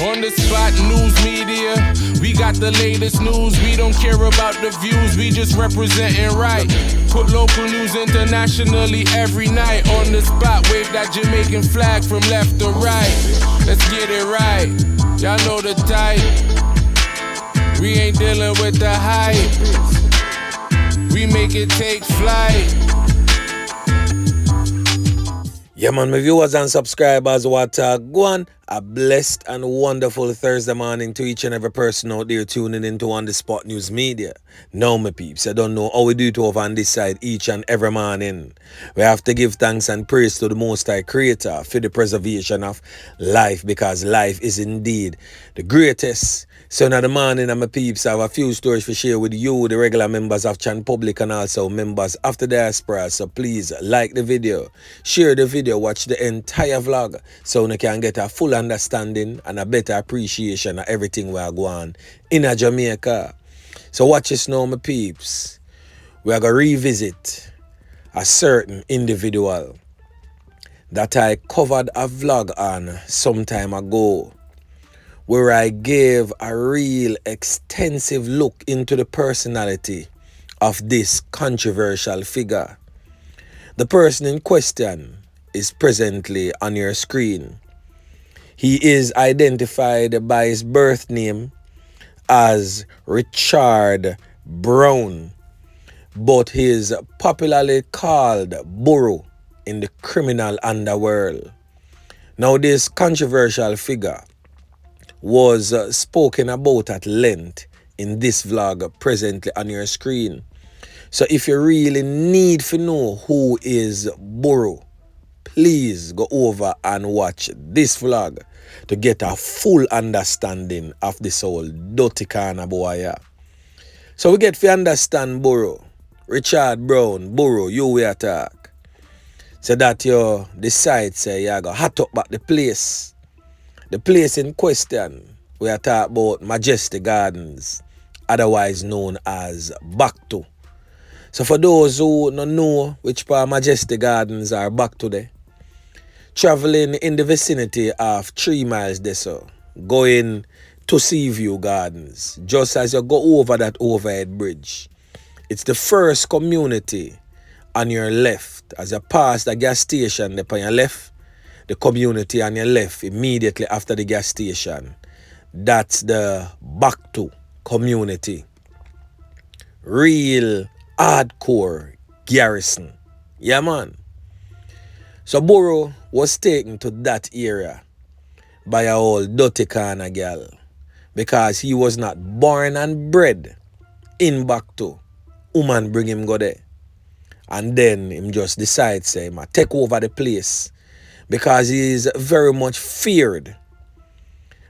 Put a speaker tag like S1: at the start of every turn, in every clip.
S1: On the spot news media, we got the latest news. We don't care about the views, we just representing right. Put local news internationally every night. On the spot, wave that Jamaican flag from left to right. Let's get it right, y'all know the type. We ain't dealing with the hype, we make it take flight.
S2: Yeah, man, my viewers and subscribers, what go on. A blessed and wonderful Thursday morning to each and every person out there tuning into On The Spot News Media. Now, my peeps, I don't know how we do it over on this side each and every morning. We have to give thanks and praise to the Most High Creator for the preservation of life, because life is indeed the greatest. So now the morning, my peeps, I have a few stories to share with you, the regular members of Chan Public and also members of the diaspora. So please like the video, share the video, watch the entire vlog so you can get a full understanding and a better appreciation of everything we are going in Jamaica. So watch this now, my peeps. We are going to revisit a certain individual that I covered a vlog on some time ago, where I gave a real extensive look into the personality of this controversial figure. The person in question is presently on your screen. He is identified by his birth name as Richard Brown, but he is popularly called Burrow in the criminal underworld. Now, this controversial figure was spoken about at length in this vlog presently on your screen. So if you really need to know who is Burrow, please go over and watch this vlog to get a full understanding of this whole dirty corner boy. So we get to understand Burrow, Richard Brown, Burrow, you we attack. So that you decide, say, you go hot up back the place. The place in question, we are talking about Majestic Gardens, otherwise known as Back-to. So for those who don't know which part Majestic Gardens are back to there, traveling in the vicinity of 3 miles there, so going to Seaview Gardens, just as you go over that overhead bridge, it's the first community on your left. As you pass the gas station there on your left, the community on your left immediately after the gas station, that's the Back-to community. Real hardcore garrison. Yeah, man. So Burrow was taken to that area by a old dirty corner girl, because he was not born and bred in Back-to. Woman bring him go there. And then him just decide, say, him take over the place, because he is very much feared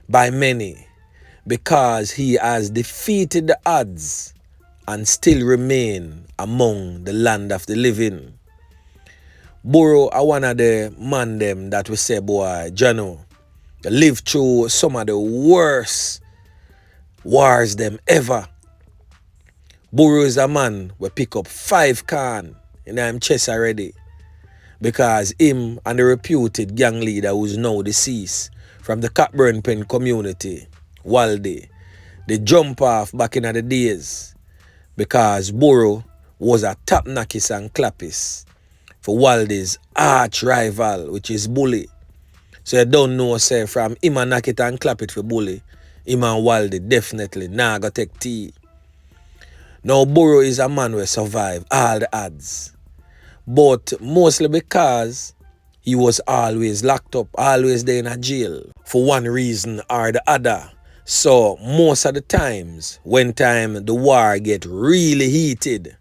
S2: by many, because he has defeated the odds and still remain among the land of the living. Burrow are one of the man them that we say, boy, Jano, they live through some of the worst wars them ever. Burrow is a man we pick up 5 can in him chest already, because him and the reputed gang leader who's now deceased from the Cockburn Pen community, Waldy, they jump off back in the days, because Burrow was a top knockis and clappis for Waldy's arch rival, which is Bully. So you don't know, say, from him and knock it and clap it for Bully, him and Waldy definitely nah go take tea. Now Burrow is a man who survive all the odds, but mostly because he was always locked up, always there in a jail for one reason or the other. So most of the times, when the war get really heated,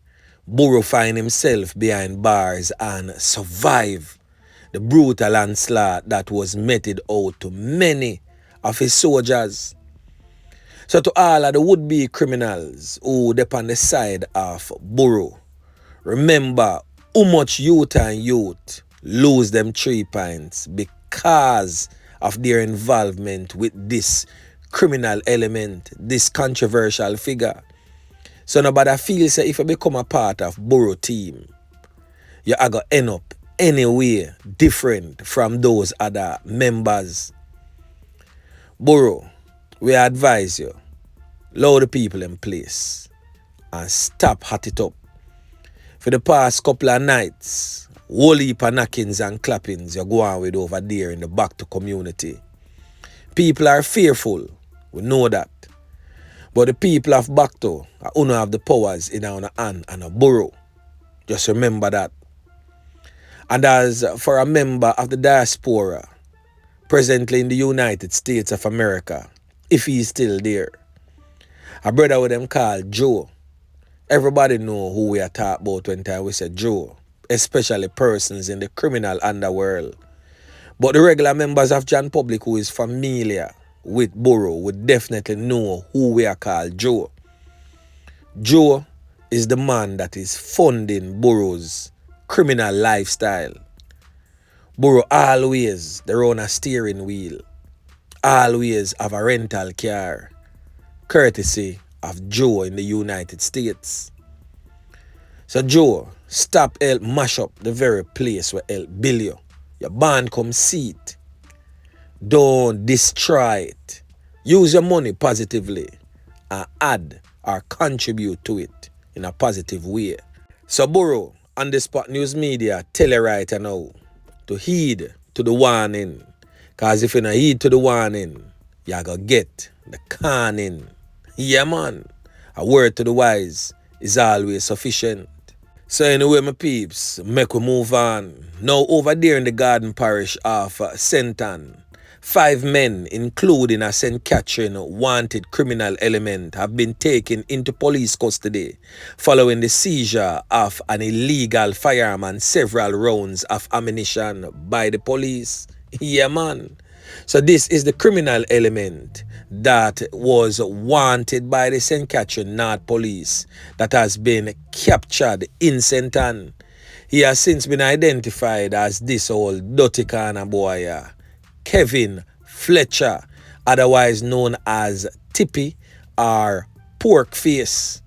S2: Burrow find himself behind bars and survive the brutal onslaught that was meted out to many of his soldiers. So to all of the would-be criminals who dep on the side of Burrow, remember how much youth and youth lose them 3 points because of their involvement with this criminal element, this controversial figure. So nobody feels that if you become a part of Burrow team, you are going to end up anywhere different from those other members. Burrow, we advise you, allow the people in place and stop hot it up. For the past couple of nights, whole heap of knockings and clappings you go on with over there in the back to community. People are fearful, we know that. But the people of Backto are have the powers in our hand and a Burrow. Just remember that. And as for a member of the diaspora, presently in the United States of America, if he's still there, a brother with them called Joe. Everybody know who we are talking about when we say Joe, especially persons in the criminal underworld. But the regular members of John Public who is familiar with Burrow would definitely know who we are called Joe. Joe is the man that is funding Burrow's criminal lifestyle. Burrow always they run a steering wheel, always have a rental car, courtesy of Joe in the United States. So Joe, stop help mash up the very place where help build you. Your band come see it. Don't destroy it. Use your money positively and add or contribute to it in a positive way. So Burrow, on the Spot News Media, tell you right now to heed to the warning. Cause if you not heed to the warning, you're gonna get the conning. Yeah man, a word to the wise is always sufficient. So anyway, my peeps, make we move on. Now over there in the Garden Parish of St. Ann, 5 men, including a St. Catherine wanted criminal element, have been taken into police custody following the seizure of an illegal firearm and several rounds of ammunition by the police. Yeah, man. So this is the criminal element that was wanted by the St. Catherine North Police that has been captured in St. Ann. He has since been identified as this old dirty kind of boy, Kevin Fletcher, otherwise known as Tippy or Pork Face.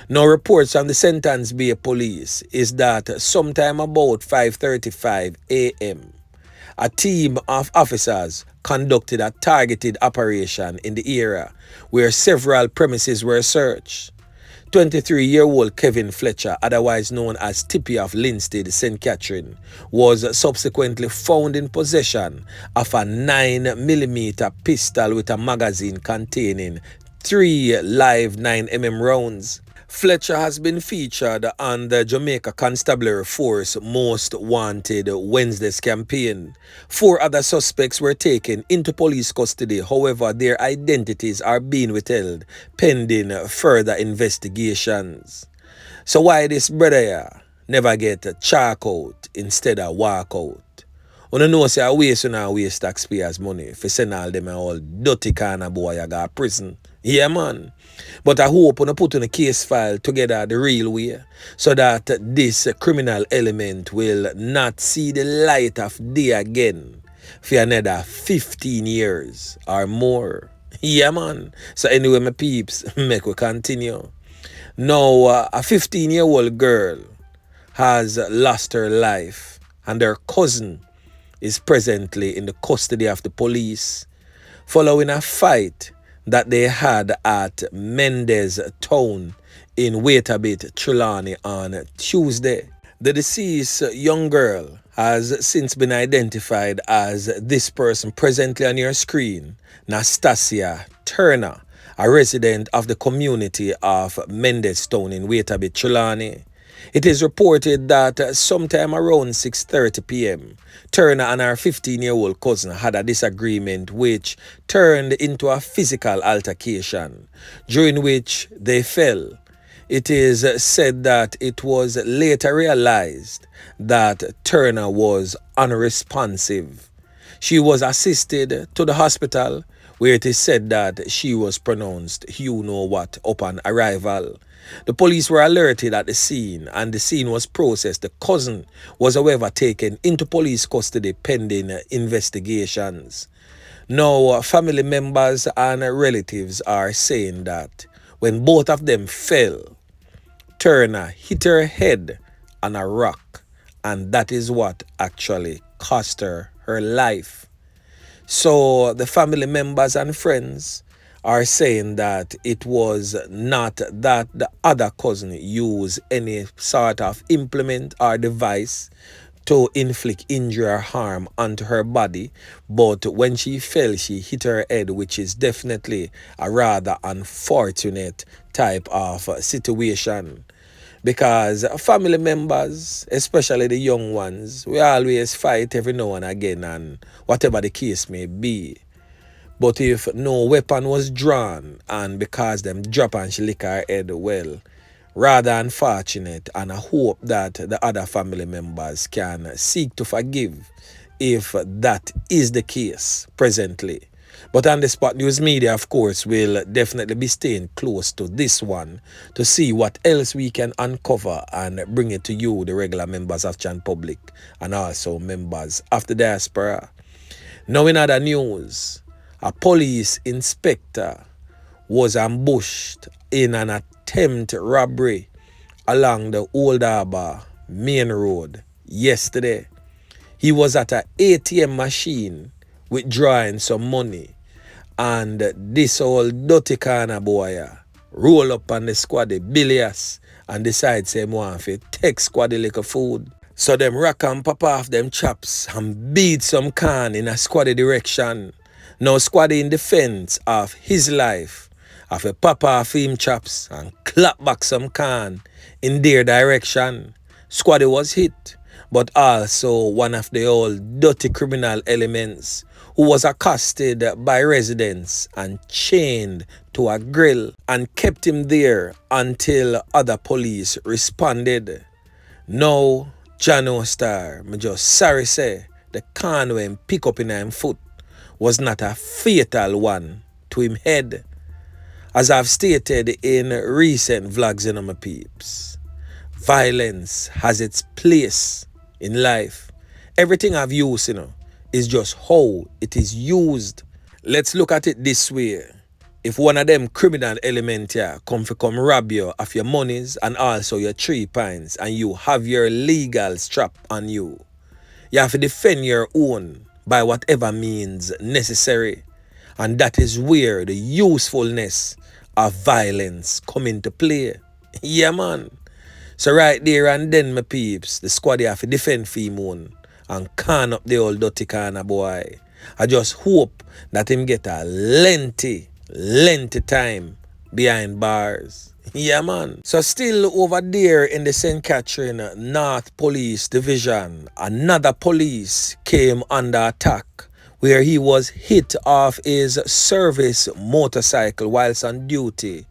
S2: Now reports from the St. Ann's Bay Police is that sometime about 5:35 a.m., a team of officers conducted a targeted operation in the area where several premises were searched. 23-year-old Kevin Fletcher, otherwise known as Tippy of Linstead, St. Catherine, was subsequently found in possession of a 9mm pistol with a magazine containing 3 live 9mm rounds. Fletcher has been featured on the Jamaica Constabulary Force Most Wanted Wednesday's campaign. 4 other suspects were taken into police custody, however, their identities are being withheld pending further investigations. So why this brother here never get chalk out instead of walk out? You know say I waste taxpayers' money for send all them all dirty kind of boy I got prison. Yeah man. But I hope you put on a case file together the real way so that this criminal element will not see the light of day again for another 15 years or more. Yeah man. So anyway my peeps, make we continue. Now a 15-year-old girl has lost her life and her cousin is presently in the custody of the police following a fight that they had at Mendez Town in Waitabit, Trelawney on Tuesday. The deceased young girl has since been identified as this person presently on your screen, Nastasia Turner, a resident of the community of Mendez Town in Waitabit, Trelawney. It is reported that sometime around 6:30 p.m., Turner and her 15-year-old cousin had a disagreement which turned into a physical altercation, during which they fell. It is said that it was later realized that Turner was unresponsive. She was assisted to the hospital where it is said that she was pronounced you know what upon arrival. The police were alerted at the scene and the scene was processed. The cousin was however taken into police custody pending investigations. Now family members and relatives are saying that when both of them fell, Turner hit her head on a rock and that is what actually cost her life. So the family members and friends are saying that it was not that the other cousin used any sort of implement or device to inflict injury or harm onto her body, but when she fell, she hit her head, which is definitely a rather unfortunate type of situation. Because family members, especially the young ones, we always fight every now and again, and whatever the case may be. But if no weapon was drawn, and because them drop and she lick her head, well, rather unfortunate, and I hope that the other family members can seek to forgive if that is the case presently. But on the Spot News Media, of course, will definitely be staying close to this one to see what else we can uncover and bring it to you, the regular members of Chan Public and also members of the diaspora. Now in other news, a police inspector was ambushed in an attempt robbery along the R0bbaz main road yesterday. He was at an ATM machine withdrawing some money, and this old dirty corner boy roll up on the Squady bilious and decide say want to take Squady little food. So them rock and pop off them chops and beat some can in a Squady direction. Now Squady in defense of his life have a pop off him chops and clap back some can in their direction. Squady was hit, but also one of the old dirty criminal elements who was accosted by residents and chained to a grill and kept him there until other police responded. Now, Jano Star, me just sorry say, the can when him pick up in him foot was not a fatal one to him head. As I've stated in recent vlogs in my peeps, violence has its place in life. Everything I've used, is just how it is used. Let's look at it this way. If one of them criminal element here come rob you of your monies and also your 3 pints, and you have your legal strap on you, you have to defend your own by whatever means necessary. And that is where the usefulness of violence come into play. Yeah, man. So right there and then, my peeps, the Squady have to defend for him own and can up the old dirty corner boy. I just hope that him get a lengthy time behind bars. Yeah, man. So still over there in the St. Catherine North Police Division, another police came under attack where he was hit off his service motorcycle whilst on duty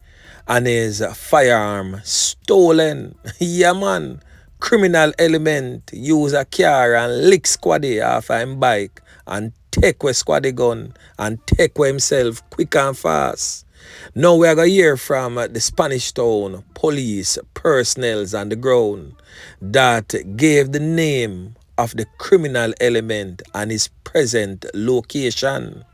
S2: and his firearm stolen. Yeah, man. Criminal element use a car and lick Squady off him bike and take away Squady gun and take away himself quick and fast. Now we are going to hear from the Spanish Town police personnel on the ground that gave the name of the criminal element and his present location.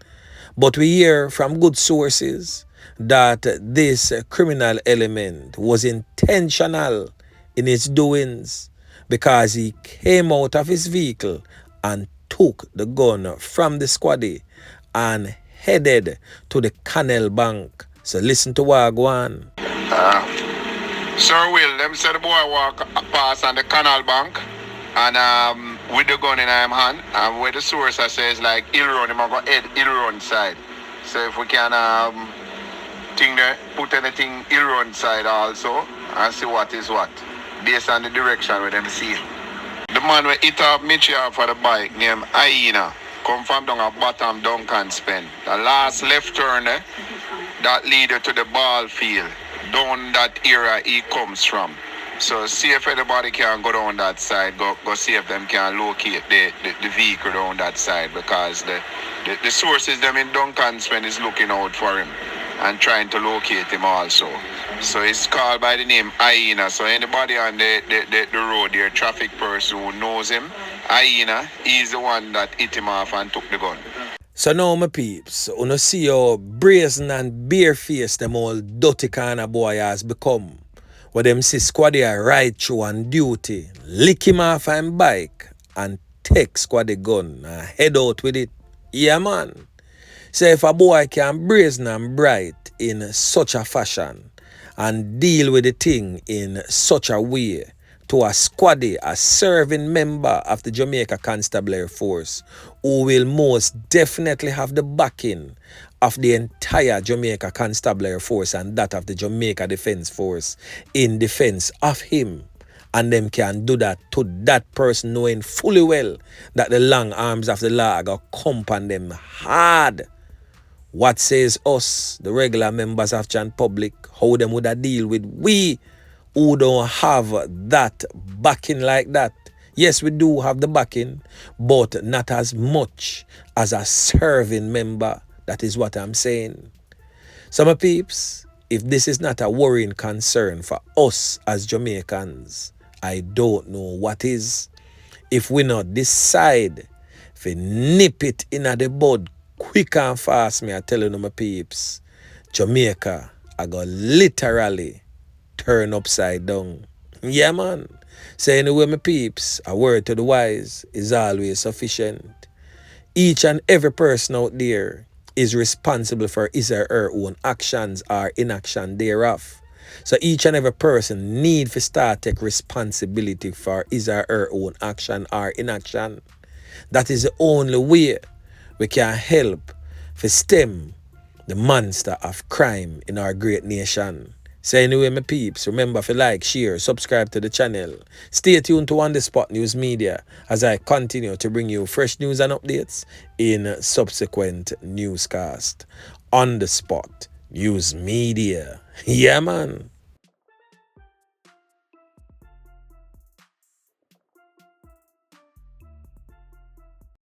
S2: But we hear from good sources that this criminal element was intentional in his doings because he came out of his vehicle and took the gun from the Squady and headed to the Canal Bank. So listen to what I go on.
S3: Sir Will, them said the boy walk past on the Canal Bank and with the gun in him hand, and where the source says like he'll run, him go head he'll run side. So if we can put anything he'll run side also and see what is what based on the direction where them see. The man where hit up Mitchie for the bike named Hyena come from down a bottom Duncan Spend. The last left turn that leaded to the ball field. Down that area he comes from. So see if anybody can go down that side, go see if them can locate the vehicle down that side, because the sources them in Duncan Spend is looking out for him and trying to locate him also. So it's called by the name Hyena. So anybody on the road there, traffic person who knows him, Hyena, he's the one that hit him off and took the gun.
S2: So now my peeps, you see how brazen and barefaced them old dirty kind of boy has become. Where them see Squady ride through on duty, lick him off him bike and take Squady gun and head out with it. Yeah, man. So if a boy can brazen and bright in such a fashion and deal with the thing in such a way to a Squady, a serving member of the Jamaica Constabulary Force, who will most definitely have the backing of the entire Jamaica Constabulary Force and that of the Jamaica Defence Force in defense of him. And them can do that to that person knowing fully well that the long arms of the law are going to come upon them hard. What says us, the regular members of Chan Public, how them would deal with we who don't have that backing like that? Yes, we do have the backing, but not as much as a serving member. That is what I'm saying. So my peeps, if this is not a worrying concern for us as Jamaicans, I don't know what is. If we not decide to nip it in the bud quick and fast, me I tell you my peeps, Jamaica I go literally turn upside down. Yeah, man. So anyway, my peeps, a word to the wise is always sufficient. Each and every person out there is responsible for his or her own actions or inaction thereof. So each and every person need to start take responsibility for his or her own action or inaction. That is the only way we can help to stem the monster of crime in our great nation. So anyway, my peeps, remember to like, share, subscribe to the channel. Stay tuned to On The Spot News Media as I continue to bring you fresh news and updates in subsequent newscast. On The Spot News Media. Yeah, man.